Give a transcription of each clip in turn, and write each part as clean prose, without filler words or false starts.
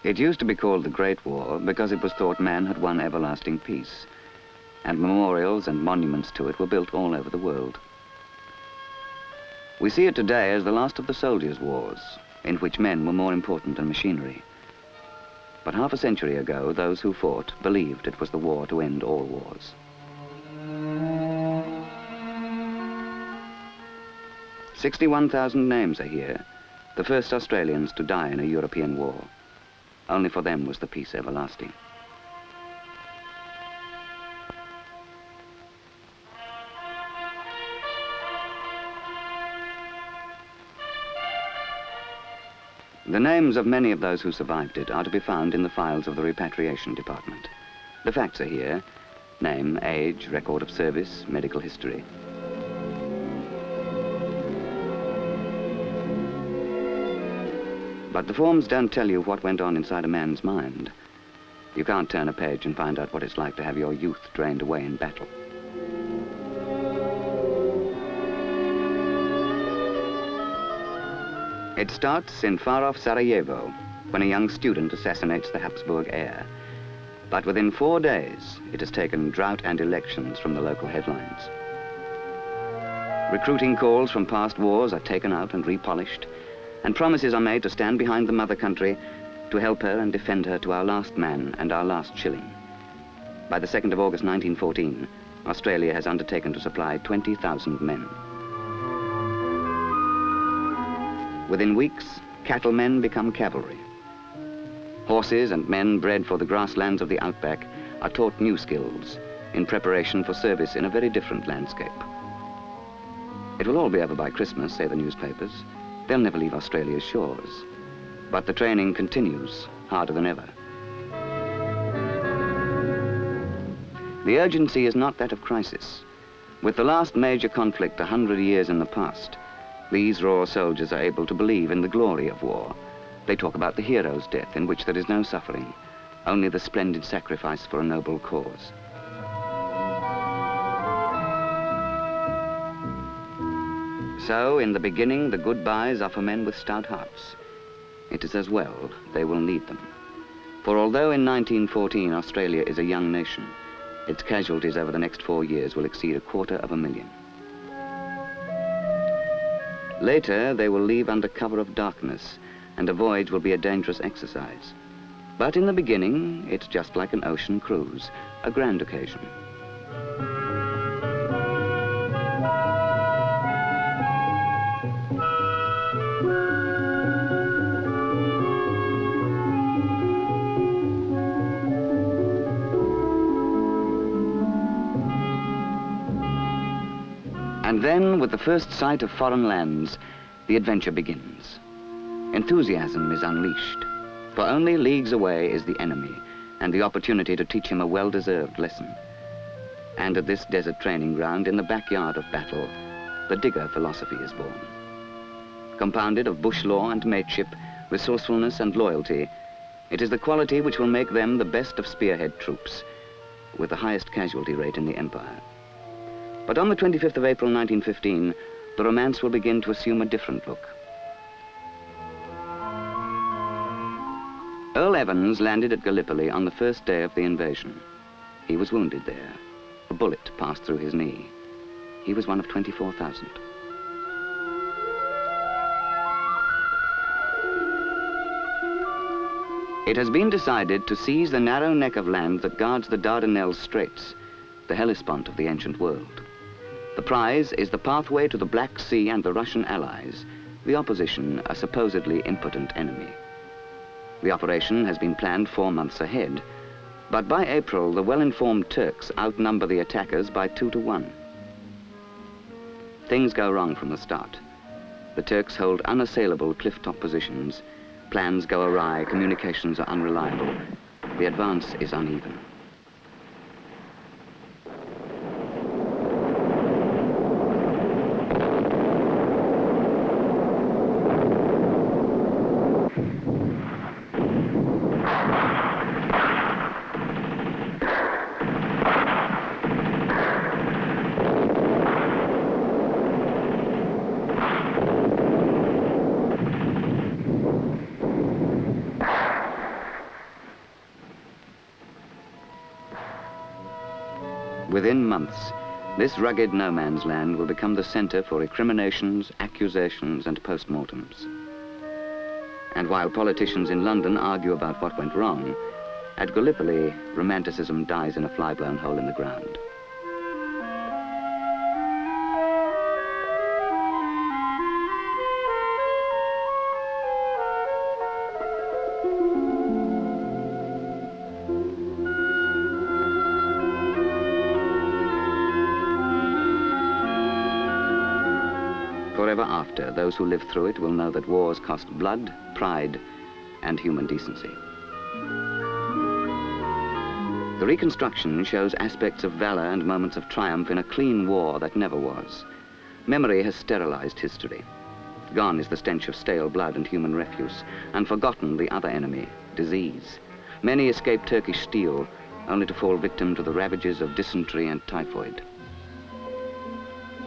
It used to be called the Great War because it was thought man had won everlasting peace, and memorials and monuments to it were built all over the world. We see it today as the last of the soldiers' wars, in which men were more important than machinery. But half a century ago, those who fought believed it was the war to end all wars. 61,000 names are here, the first Australians to die in a European war. Only for them was the peace everlasting. The names of many of those who survived it are to be found in the files of the repatriation department. The facts are here: name, age, record of service, medical history. But the forms don't tell you what went on inside a man's mind. You can't turn a page and find out what it's like to have your youth drained away in battle. It starts in far-off Sarajevo, when a young student assassinates the Habsburg heir. But within 4 days, it has taken drought and elections from the local headlines. Recruiting calls from past wars are taken out and repolished, and promises are made to stand behind the mother country, to help her and defend her to our last man and our last shilling. By the 2nd of August 1914, Australia has undertaken to supply 20,000 men. Within weeks, cattlemen become cavalry. Horses and men bred for the grasslands of the outback are taught new skills in preparation for service in a very different landscape. It will all be over by Christmas, say the newspapers. They'll never leave Australia's shores. But the training continues, harder than ever. The urgency is not that of crisis. With the last major conflict 100 years in the past, these raw soldiers are able to believe in the glory of war. They talk about the hero's death, in which there is no suffering, only the splendid sacrifice for a noble cause. So, in the beginning, the goodbyes are for men with stout hearts. It is as well they will need them. For although in 1914 Australia is a young nation, its casualties over the next 4 years will exceed 250,000. Later, they will leave under cover of darkness, and a voyage will be a dangerous exercise. But in the beginning, it's just like an ocean cruise, a grand occasion. And then, with the first sight of foreign lands, the adventure begins. Enthusiasm is unleashed, for only leagues away is the enemy, and the opportunity to teach him a well-deserved lesson. And at this desert training ground, in the backyard of battle, the digger philosophy is born. Compounded of bush law and mateship, resourcefulness and loyalty, it is the quality which will make them the best of spearhead troops, with the highest casualty rate in the Empire. But on the 25th of April 1915, the romance will begin to assume a different look. Earl Evans landed at Gallipoli on the first day of the invasion. He was wounded there. A bullet passed through his knee. He was one of 24,000. It has been decided to seize the narrow neck of land that guards the Dardanelles Straits, the Hellespont of the ancient world. The prize is the pathway to the Black Sea and the Russian allies, the opposition a supposedly impotent enemy. The operation has been planned 4 months ahead, but by April, the well-informed Turks outnumber the attackers by 2 to 1. Things go wrong from the start. The Turks hold unassailable cliff-top positions. Plans go awry, communications are unreliable. The advance is uneven. Within months, this rugged no man's land will become the center for recriminations, accusations, and postmortems. And while politicians in London argue about what went wrong, at Gallipoli, romanticism dies in a fly-blown hole in the ground. Forever after, those who live through it will know that wars cost blood, pride, and human decency. The reconstruction shows aspects of valor and moments of triumph in a clean war that never was. Memory has sterilized history. Gone is the stench of stale blood and human refuse, and forgotten the other enemy, disease. Many escape Turkish steel, only to fall victim to the ravages of dysentery and typhoid.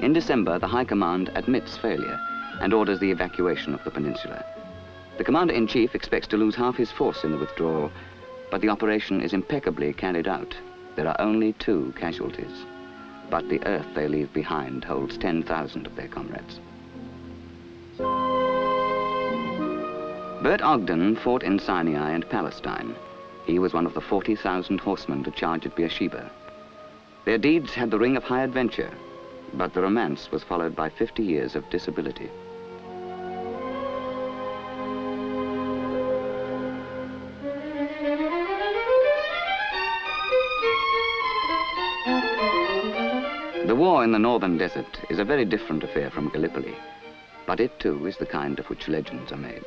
In December, the High Command admits failure and orders the evacuation of the peninsula. The Commander-in-Chief expects to lose half his force in the withdrawal, but the operation is impeccably carried out. There are only 2 casualties, but the earth they leave behind holds 10,000 of their comrades. Bert Ogden fought in Sinai and Palestine. He was one of the 40,000 horsemen to charge at Beersheba. Their deeds had the ring of high adventure, but the romance was followed by 50 years of disability. The war in the northern desert is a very different affair from Gallipoli, but it too is the kind of which legends are made.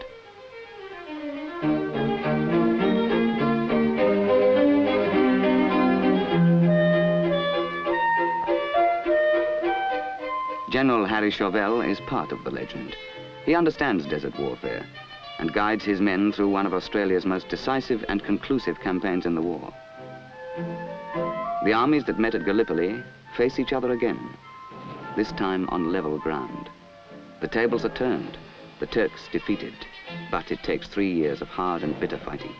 General Harry Chevelle is part of the legend. He understands desert warfare and guides his men through one of Australia's most decisive and conclusive campaigns in the war. The armies that met at Gallipoli face each other again, this time on level ground. The tables are turned, the Turks defeated, but it takes 3 years of hard and bitter fighting.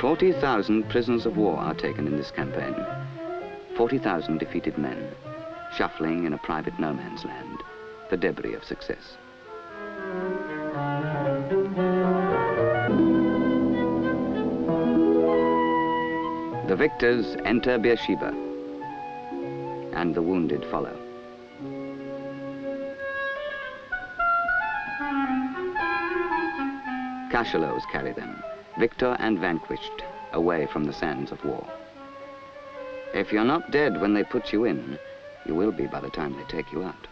"40,000 prisoners of war are taken in this campaign. 40,000 defeated men, shuffling in a private no man's land, the debris of success." The victors enter Beersheba, and the wounded follow. Cachalots carry them, victor and vanquished, away from the sands of war. If you're not dead when they put you in, you will be by the time they take you out.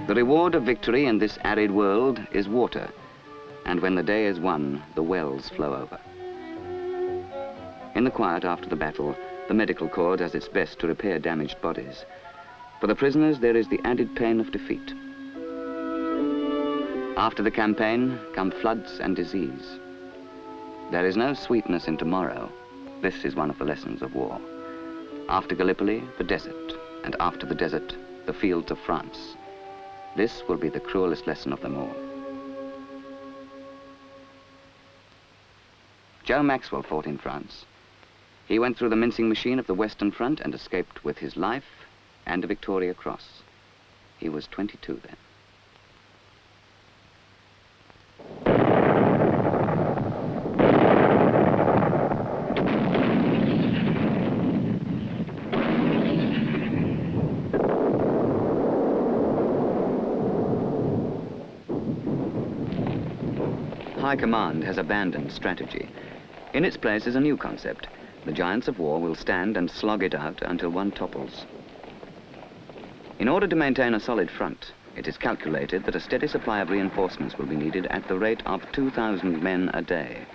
The reward of victory in this arid world is water, and when the day is won, the wells flow over. In the quiet after the battle, the medical corps does its best to repair damaged bodies. For the prisoners, there is the added pain of defeat. After the campaign come floods and disease. There is no sweetness in tomorrow. This is one of the lessons of war. After Gallipoli, the desert, and after the desert, the fields of France. This will be the cruelest lesson of them all. Joe Maxwell fought in France. He went through the mincing machine of the Western Front and escaped with his life and a Victoria Cross. He was 22 then. High Command has abandoned strategy. In its place is a new concept. The giants of war will stand and slog it out until one topples. In order to maintain a solid front, it is calculated that a steady supply of reinforcements will be needed at the rate of 2,000 men a day.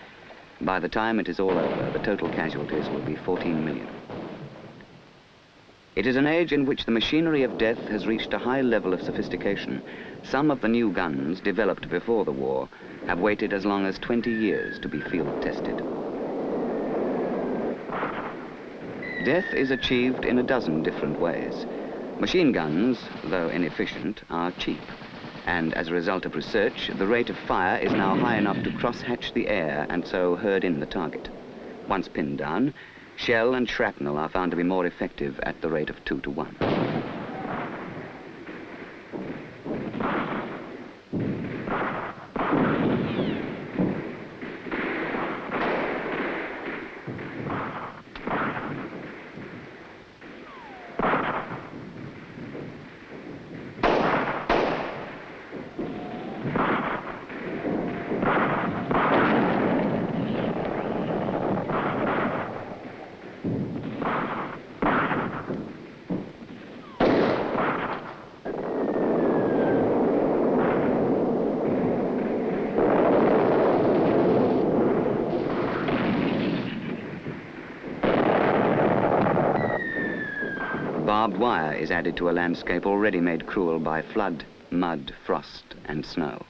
By the time it is all over, the total casualties will be 14 million. It is an age in which the machinery of death has reached a high level of sophistication. Some of the new guns, developed before the war, have waited as long as 20 years to be field tested. Death is achieved in a dozen different ways. Machine guns, though inefficient, are cheap. And as a result of research, the rate of fire is now high enough to cross-hatch the air and so herd in the target. Once pinned down, shell and shrapnel are found to be more effective at the rate of 2 to 1. Barbed wire is added to a landscape already made cruel by flood, mud, frost, and snow.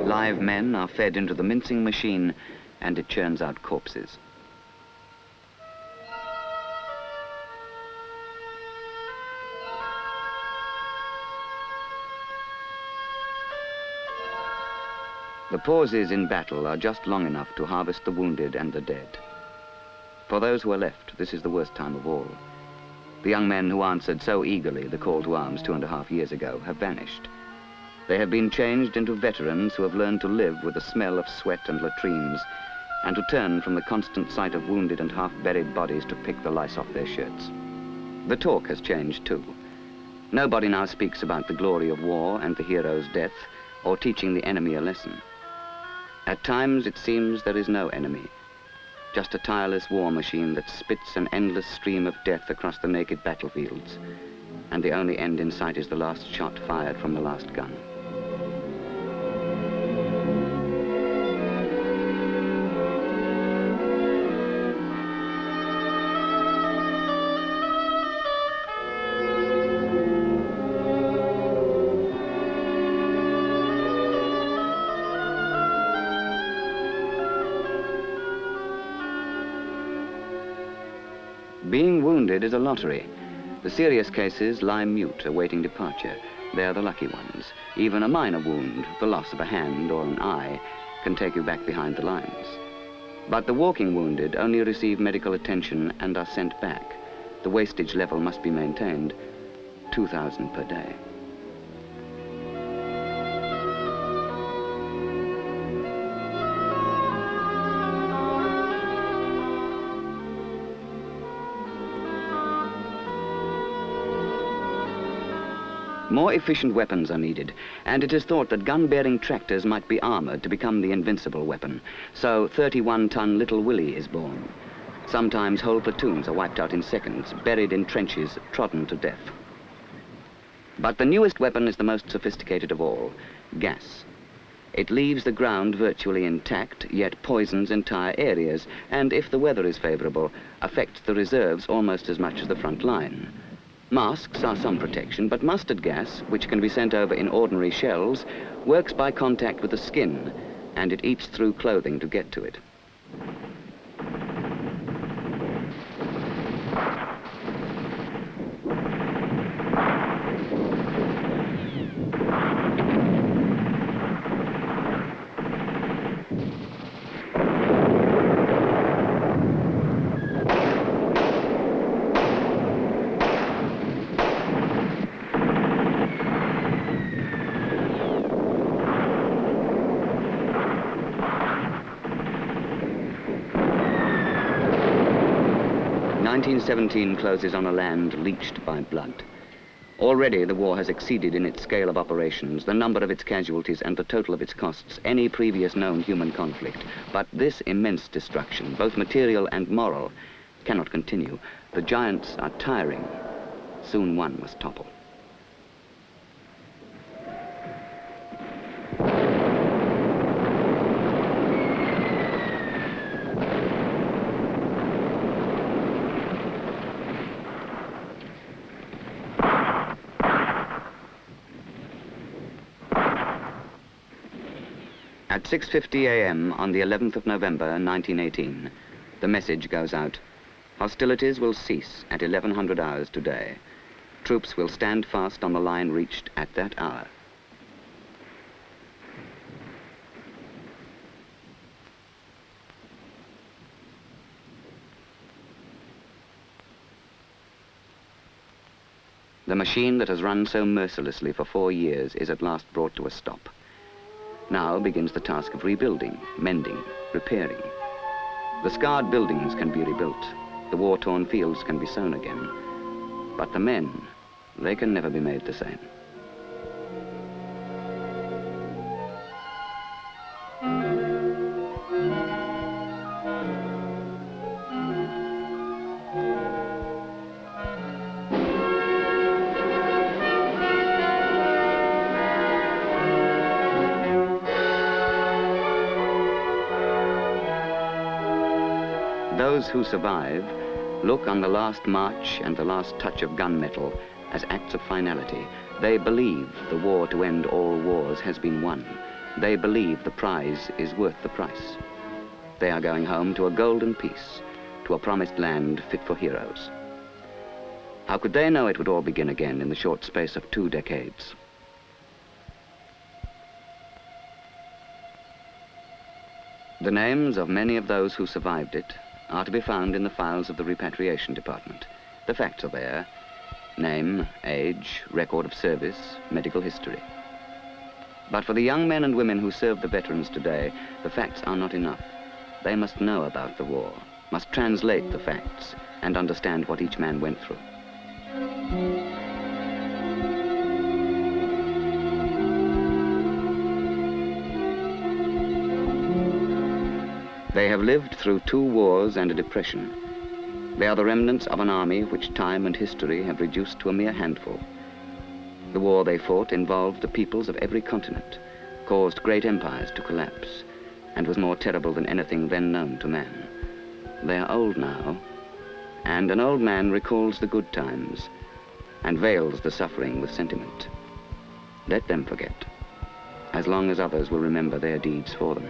Live men are fed into the mincing machine, and it churns out corpses. The pauses in battle are just long enough to harvest the wounded and the dead. For those who are left, this is the worst time of all. The young men who answered so eagerly the call to arms 2.5 years ago have vanished. They have been changed into veterans who have learned to live with the smell of sweat and latrines, and to turn from the constant sight of wounded and half-buried bodies to pick the lice off their shirts. The talk has changed too. Nobody now speaks about the glory of war and the hero's death, or teaching the enemy a lesson. At times it seems there is no enemy, just a tireless war machine that spits an endless stream of death across the naked battlefields, and the only end in sight is the last shot fired from the last gun. Being wounded is a lottery. The serious cases lie mute, awaiting departure. They are the lucky ones. Even a minor wound, the loss of a hand or an eye, can take you back behind the lines. But the walking wounded only receive medical attention and are sent back. The wastage level must be maintained, 2,000 per day. More efficient weapons are needed, and it is thought that gun-bearing tractors might be armored to become the invincible weapon. So 31-ton Little Willie is born. Sometimes whole platoons are wiped out in seconds, buried in trenches, trodden to death. But the newest weapon is the most sophisticated of all, gas. It leaves the ground virtually intact, yet poisons entire areas, and if the weather is favorable, affects the reserves almost as much as the front line. Masks are some protection, but mustard gas, which can be sent over in ordinary shells, works by contact with the skin, and it eats through clothing to get to it. 1917 closes on a land leached by blood. Already the war has exceeded in its scale of operations, the number of its casualties and the total of its costs, any previous known human conflict. But this immense destruction, both material and moral, cannot continue. The giants are tiring. Soon one must topple. At 6:50 a.m. on the 11th of November, 1918, the message goes out. Hostilities will cease at 1100 hours today. Troops will stand fast on the line reached at that hour. The machine that has run so mercilessly for 4 years is at last brought to a stop. Now begins the task of rebuilding, mending, repairing. The scarred buildings can be rebuilt. The war-torn fields can be sown again. But the men, they can never be made the same. Those who survive look on the last march and the last touch of gunmetal as acts of finality. They believe the war to end all wars has been won. They believe the prize is worth the price. They are going home to a golden peace, to a promised land fit for heroes. How could they know it would all begin again in the short space of 2 decades? The names of many of those who survived it are to be found in the files of the Repatriation Department. The facts are there: name, age, record of service, medical history. But for the young men and women who serve the veterans today, the facts are not enough. They must know about the war, must translate the facts, and understand what each man went through. They have lived through 2 wars and a depression. They are the remnants of an army which time and history have reduced to a mere handful. The war they fought involved the peoples of every continent, caused great empires to collapse, and was more terrible than anything then known to man. They are old now, and an old man recalls the good times and veils the suffering with sentiment. Let them forget, as long as others will remember their deeds for them.